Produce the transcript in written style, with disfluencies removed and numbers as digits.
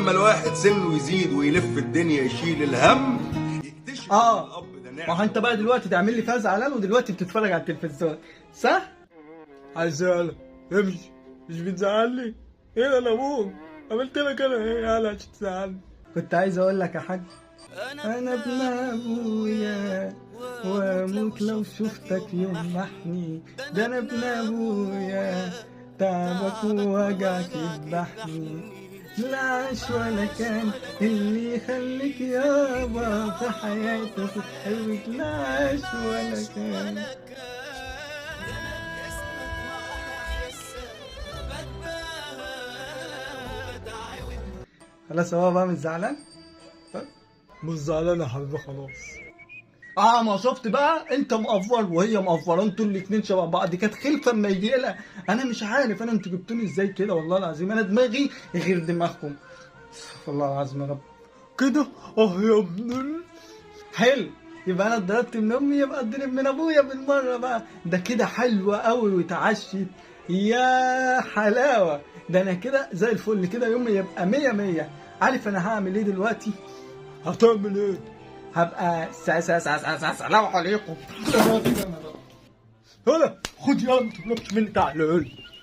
لما الواحد سنه يزيد ويلف الدنيا يشيل الهم يكتشف ان الاب ده ما هو نعمه. انت بقى دلوقتي تعمل لي فيها زعلان ودلوقتي بتتفرج على التلفزيون، صح؟ عايز يالا امشي، مش بتزعلني؟ ايه انا ابوك، عملت لك انا ايه يالا عشان تزعلني؟ كنت عايز اقول لك يا حاج، انا ابن ابويا واموت لو شفتك يمحني، ده انا ابن ابويا تعبك ووجعك يذبحني، لا عاش ولا كان اللي يخليك يابا في حياتك وتحبك، لا عاش ولا كان. خلاص هو بقى مش زعلان؟ مش زعلان يا حبيبي خلاص. ما شفت بقى، انت مقفر وهي مقفره، انتوا الاتنين شبه بعض، كانت خلفه اما يجي لها. انا مش عارف انتوا جبتوني ازاي كده، والله العظيم انا دماغي غير دماغكم، استغفر الله العظيم يا رب. كده يا ابن حلو، يبقى انا اتضربت من امي، يبقى اتضرب من ابويا بالمره بقى، ده كده حلوه قوي واتعشت يا حلاوه، ده انا كده زي الفل، كده يومي يبقى مية مية. عارف انا هعمل ايه دلوقتي؟ هتعمل ايه؟ هبقى سلام عليكم. هلا خد يلا ما تغلطش مني، تعال